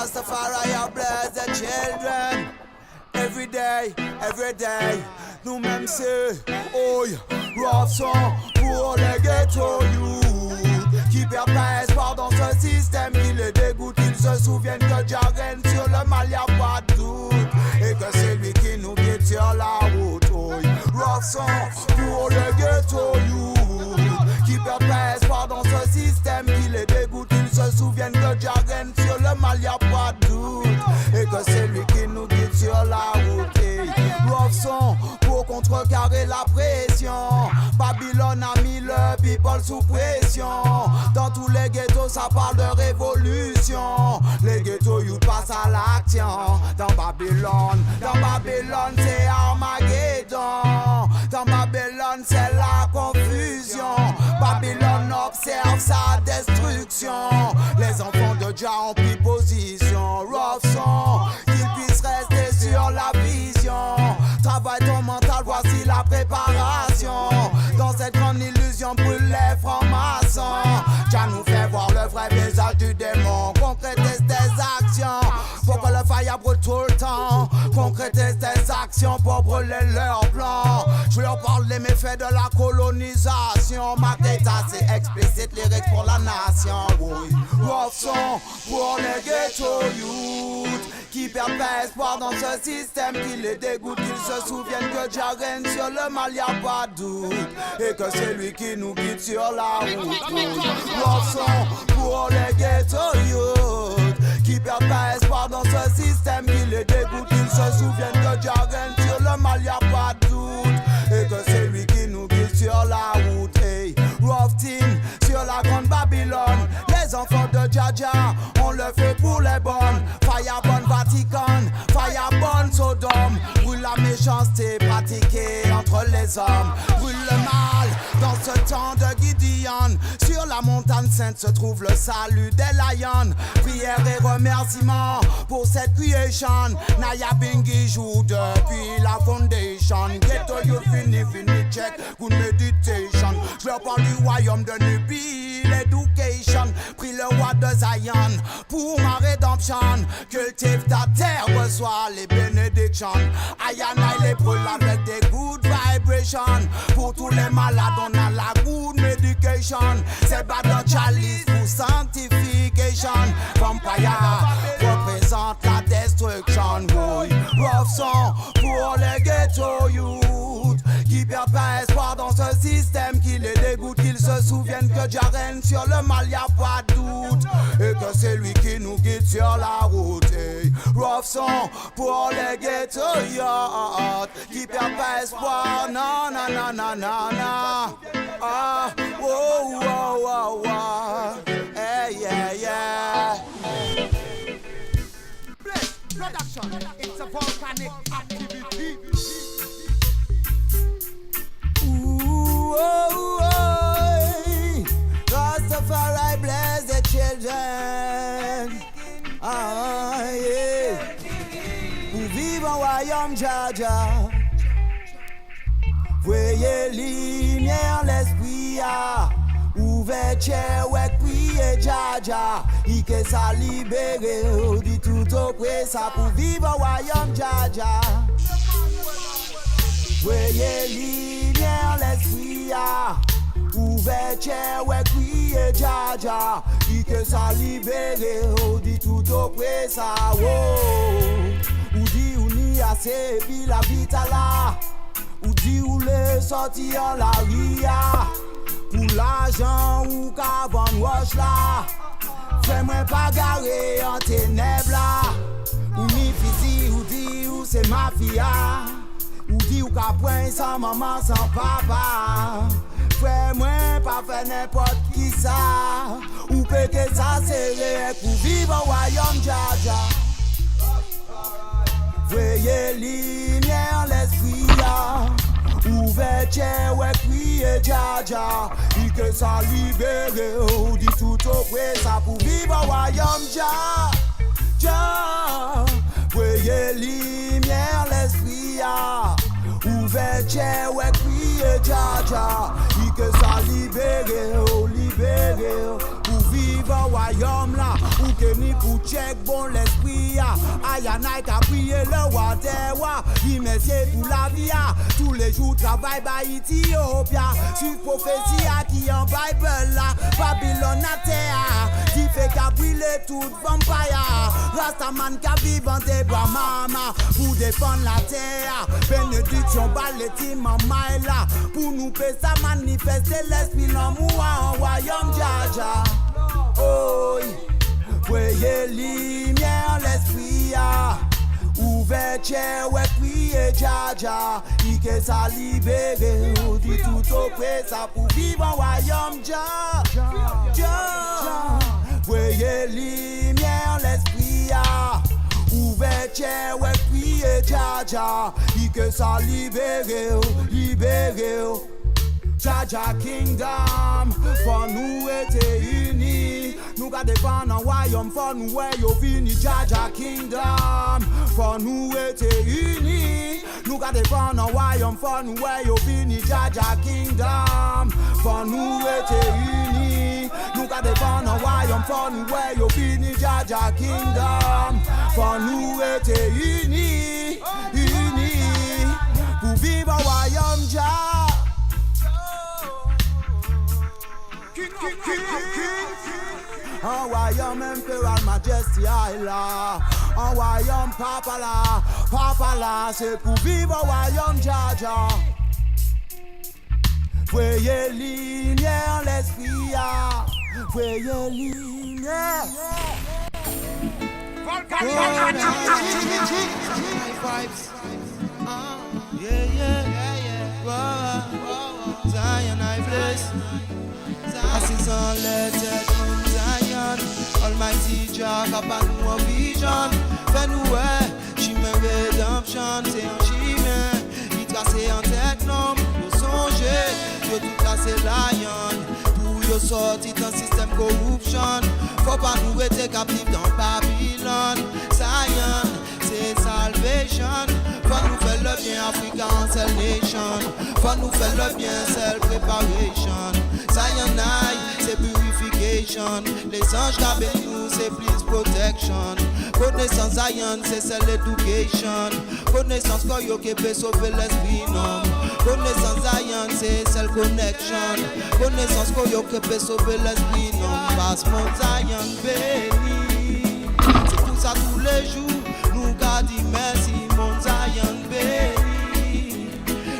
Rastafari have blessed the children. Every day, nous-mêmes c'est oh, rough song pour les ghetto youth qui perdent pas espoir dans ce système qui les dégoûte. Ils se souviennent que Jah règne sur le mal, y'a pas de doute, et que c'est lui qui nous guide sur la route. Oh, rough song pour les ghetto youth qui perdent pas espoir dans ce système qui les dégoûte. Ils se souviennent que Jah règne sur le mal, y'a pas de doute, et que c'est lui qui nous guide sur la route. Rough song pour contrecarrer la pression. Babylone a mis le people sous pression. Dans tous les ghettos ça parle de révolution. Les ghettos youth passent à l'action. Dans Babylone c'est Armageddon. Dans Babylone c'est la confusion. Babylone observe sa destruction. Les enfants de Jah ont pris position. Rough song, qu'ils puissent rester sur la vision. Travaille ton mental, voici la préparation. Dans cette grande illusion brûle les francs-maçons. Jah nous fait voir le vrai visage du démon. Concrétise tes actions pour que le fire brûle tout le temps. Concrétise tes actions pour brûler leurs plans. Je leur parle des méfaits de la colonisation. Ma tête assez explicite, lyrics pour la nation. Oui, rough song pour les ghetto youth qui perdent pas espoir dans ce système qui les dégoûte. Ils se souviennent que Jah règne sur le mal, y'a pas de doute, et que c'est lui qui nous guide sur la route. Rough song pour les ghetto youth qui perdent pas espoir dans ce système qui les dégoûte. Ils se souviennent que Jah règne sur le mal, y'a pas de doute, et que c'est lui qui nous guide sur la route. Hey, rough team sur la grande Babylone. Les enfants de Jah, on le fait pour les bonnes. Firebone Vatican, Firebone Sodome. Brûle la méchanceté pratiquée entre les hommes. Brûle le mal dans ce temps de Gideon. Sur la montagne sainte se trouve le salut des lions. Prière et remerciements pour cette creation. Naya Bingi joue depuis la foundation. Ghetto you fini check, good meditation. Je leur parle du royaume de Nubi, l'éducation. Prie le roi de Zion pour ma rédemption. Cultive ta terre, reçois les bénédictions. Ayana les brûle avec des good vibrations. Pour tous les malades on a la good medication. C'est pas de chalice pour sanctification. Vampire représente la destruction. Oui, rough song pour les ghetto youth qui perdent pas espoir dans ce système qui les dégoûte. Qu'ils se souviennent que Jah règne sur le mal, y'a pas de doute, et que c'est lui qui nous guide sur la route. Hey, rough song pour les ghetto youth qui perdent pas espoir. Non, non, non, non, non, non. Ah, oh, oh, oh, oh. Hey, yeah, yeah. Production, it's a volcanic activity. Ooh, oh, oh, Rastafari bless the children. Ah, yeah. Pour vivre en royaume Jah. Voyez lumière l'esprit a ouverture ouais prier Jah. Il que ça libéré dit tout auprès ça pour vivre en royaume Jah. Voyez lumière l'esprit a ouverture ouais prier Jah. Il que ça libéré dit tout auprès ça. Oh, ou dit ou ni assez puis la vie ta là. Ou dit ou le sorti en la ria. Pour l'argent ou qu'à vendre roche là. Fais-moi pas garer en ténèbres là. Ou mi fisi ou dit ou c'est mafia. Ou dit ou qu'à point sans maman sans papa. Fais-moi pas faire n'importe qui ça. Ou peut que ça c'est pour vivre au royaume Jah. Voyez lumière l'esprit a ouverture ouais crier Jah. Il que ça libéré ou dit tout auprès ça pour vivre au royaume Jah. Voyez lumière l'esprit a ouverture ouais crier Jah. Il que ça libéré ou pour vivre au royaume là. Ou que ni pour check bon l'esprit ya. Ayana qui a prié le roi des rois. Il messieurs pour la vie ya. Tous les jours travail by Ethiopia. Sur prophétie qui en Bible là. Babylone à terre. Qui fait qu'à brûler toute vampire. Rastaman qui vivent en débras mama. Pour défendre la terre. Bénédiction balletti maman est là. Pour nous faire ça manifester l'esprit l'amour en royaume Jaja. Oh, voyez lumière l'esprit a. Ouverture ouais prier Jaja. Ike ça libéré. Ou dit tout au près ça pour vivre en royaume Jaja. Voyez lumière l'esprit a. Ouverture ouais prier Jaja. Ike ça libéré. Libéré. Jaja Kingdom, for nous était unis. Nous ga défendre un royaume, for nous ouais yo fini. Jaja Kingdom, for nous était unis. Nous ga défendre un royaume, for nous ouais yo fini. Jaja Kingdom, for nous était unis. Nous ga défendre un royaume, for nous ouais yo fini. Jaja Kingdom, for nous était unis, unis. Pour vivre un royaume Jaja. En royaume impérial majesty là. En royaume papa là, c'est pour vivre en royaume Jaja. Voyez lumière l'esprit a. Voyez lumière. Zion I bless. Assistant letted from Zion. Almighty Jah capable nous vision. Fais nous chimé redemption. C'est un chimé. Il tracé en tête nom. Yo songer. Yo tout tracé lion. Pour yo sorti dans système corruption. Faut pas nous rester captifs dans Babylone. Zion, c'est salvation. Faut nous faire le bien African Cell Nation. Faut nous faire le bien Cell Preparation. Zion c'est purification. Les anges qui nous c'est plus protection. Connaissance Zion c'est celle education. Connaissance qu'on qui peut sauver l'esprit non. Connaissance Zion c'est celle connection. Connaissance qu'on qui peut sauver l'esprit non. Passe mon Zion béni. C'est pour ça tous les jours nous gardons merci mon Zion béni.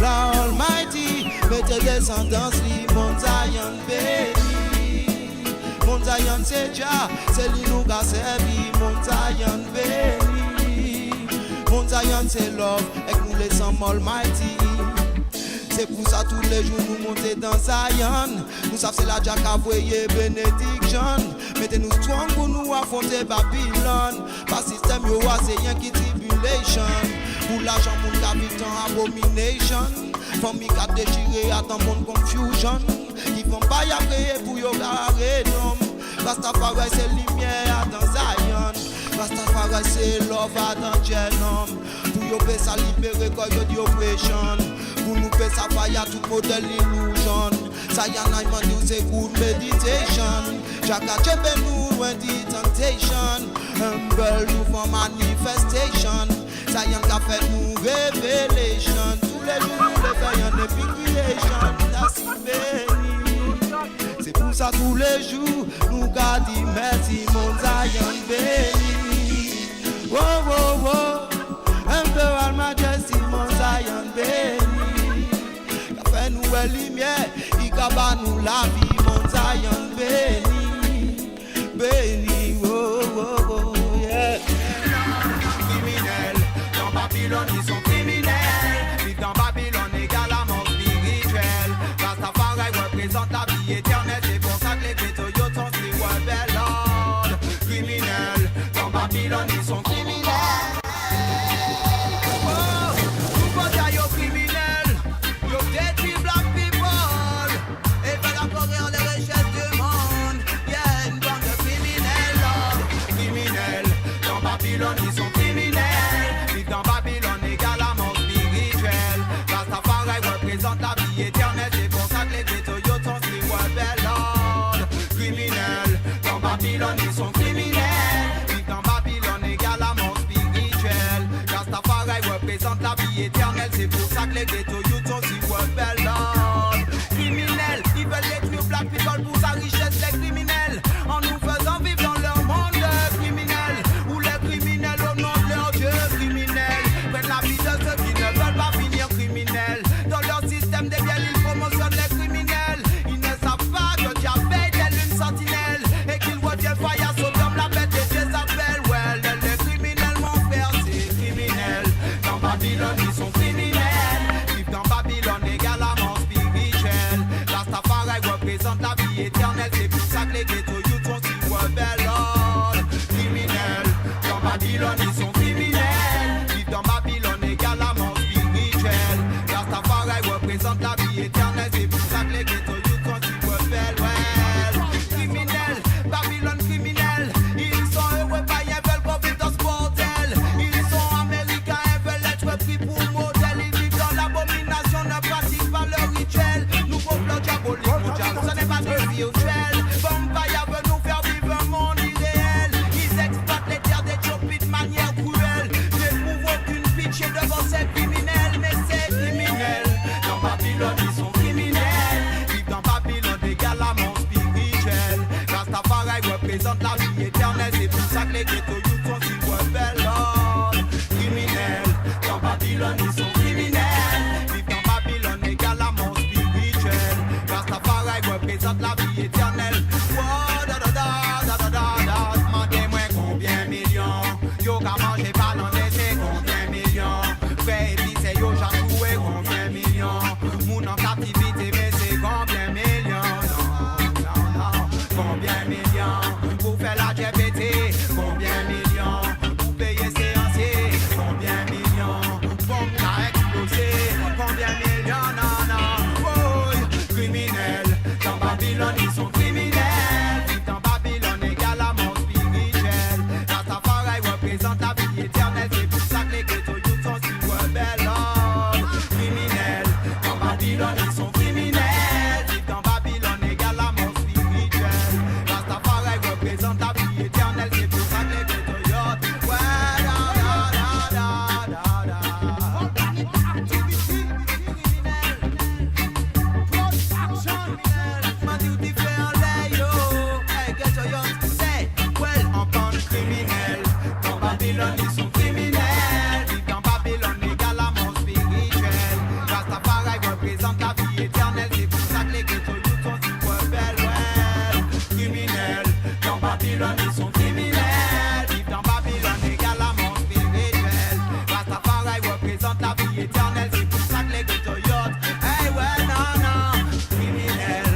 La Almighty mettez descendance li mon Zion béni. Mon Zion c'est Jah, c'est lui nous qu'a servi mon Zion béni. Mon Zion c'est love et nous laissons Almighty. C'est pour ça tous les jours nous monter dans Zion. Nous savons c'est la Jah qui a voyé bénédiction. Mettez-nous strong pour nous affronter Babylone. Pas système yo c'est rien qui tribulation. Pour l'argent mon capitan abomination. Famille qui a déchiré à dans mon confusion. Qui font pas y créer pour yo carré nom. Rastafari c'est lumière dans Zion. Rastafari c'est love dans Genom. Pour yo paix ça libérer quand yo di oppression. Pour nous paix ça faille à tout modèle illusion. Zion I man you say good meditation. Jaka chepe nous loin di temptation. Humble nous for manifestation. Zion qu'a fait nous révélation. Tous les jours nous les faisons des big creation. That's béni. C'est pour ça tous les jours nous gardons merci mon Zion béni. Oh oh oh, Imperial Majesty mon Zion béni. Qu'a fait nous lumière, il a nous la vie mon Zion béni. Béni, oh oh oh yeah. Criminels, dans Babylone ils sont criminels. Vivent dans Babylone également spirituel. Rastafari représente la vie éternelle. C'est pour ça que les ghettos yo sont si rebelles. Criminels, dans Babylone ils sont criminels. Oh, vous pensez yo criminels, yo détruit black people. Et veulent acquérir les richesses du monde. Yeah, une bande de criminels, Lord. Criminels, dans Babylone ils sont criminels. Vivent dans Babylone également spirituel. Rastafari représente la vie éternelle. C'est pour ça que les ghettos yo sont si rebelles. Criminels, dans Babylone ils sont criminels. Vivent dans Babylone égale à mort spirituelle. Rastafari représente la vie éternelle. C'est pour ça que les ghetto youths sont si rebelles. Criminels, ils veulent détruire black people pour sa richesse, les criminels. En nous faisant vivre dans leur monde criminel. Où les criminels au nom de leur Dieu criminel prennent la vie de ceux qui ne veulent pas finir criminels. Dans leur système des biens, ils promotionnent les criminels. Ils ne savent pas que Dieu veille telle une sentinelle et qu'ils retiennent faillas comme la bête et Jézabel. Well, les criminels, mon frère, c'est criminel. Dans Babylone, ils sont criminels. Vivent dans Babylone égale à mort spirituelle. Rastafari représente la vie éternelle. C'est pour ça que les ghetto youths sont si rebelles. Criminels. Dans Babylone, ils sont criminels. Vivent dans Babylone égale à mort spirituelle. Rastafari représente la vie éternelle. C'est pour ça que les ghetto youths sont si rebelles. Well, criminels. Babylone criminels. Ils sont heureux, païens, veulent qu'on vive dans ce bordel. Ils sont américains et veulent être pris pour modèle. Ils vivent dans l'abomination, ne pratiquent pas leur rituel. Nouveau plan diabolique mondial, ce n'est pas très virtuel. Vampire veut nous faire vivre un monde irréel. Ils exploitent les terres d'Éthiopie de manière cruelle. N'éprouve aucune pitié devant ces criminels, mais ces criminels. Dans Babylone, ils sont criminels. Vivent dans Babylone égale à mort spirituelle. Rastafari représente la vie éternelle. C'est pour ça que les ghetto youths sont si rebelles. Criminels. Dans Babylone, ils sont criminels. Vivent dans Babylone égale à mort spirituelle. Rastafari représente la vie éternelle. Wow, da da da da da da da. Demandez-moi combien millions. Yo qu'à manger pas dans les c'est combien millions. Frère et fils et yo j'ai joué combien millions. Moun en captivité mais c'est combien millions. Non, non, non. Combien millions. Pour faire la GPT. Combien millions. Pour payer séancier. Combien millions. Bombe a explosé. Combien millions. Non, non. Oh, criminels. Dans Babylone ils sont criminels. Vivent dans Babylone égale à mort spirituelle. Rastafari représente la vie éternelle. C'est pour ça que les ghetto youths sont si rebelles. Criminels. Dans Babylone ils sont criminels. Vivent dans Babylone égale à mort spirituelle. Rastafari représente la vie éternelle. C'est pour ça que les ghetto youths. Ouais, da da da da da da. Activity criminelle. Production criminelle. Man duty fair lay yo. Hey, ghetto youths say, well, on parle criminel. Dans Babylone ils sont criminels. Vivent dans Babylone égale à mort spirituelle. Rastafari représente la vie éternelle. C'est pour ça que les ghetto youths sont si rebelles. Well, criminels. Dans Babylone ils sont criminels. Vivent dans Babylone égale à mort spirituelle. Rastafari représente la vie éternelle. C'est pour ça que les ghetto youths. Hey, well, non, non. Criminels.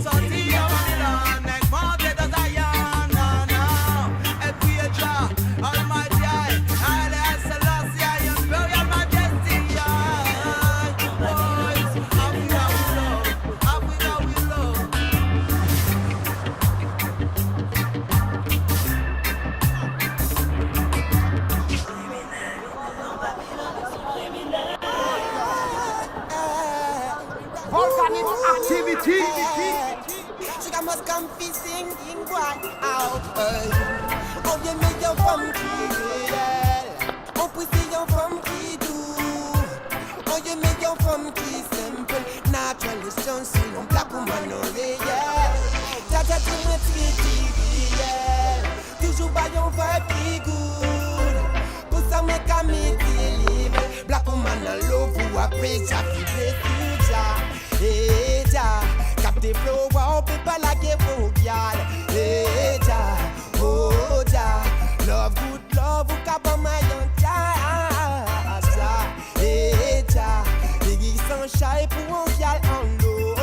Sorti de Babylone, monté dans Zion, non, non. Et puis Jah, Almighty, Haile Selassie, Imperial Majesty, boys, Africa we love, Africa we love. Volcanic activity. She got must come be singing right out. Oh, you make your femme criminelle. On peut see your femme qui doux. Oh, you make your femme qui simple. Naturally, son si non black woman no réel. Tata tu me traite réel. Toujours pas yon vibe qui good. Pour ça me camé libre. Black woman a love ou après ça qui blesse.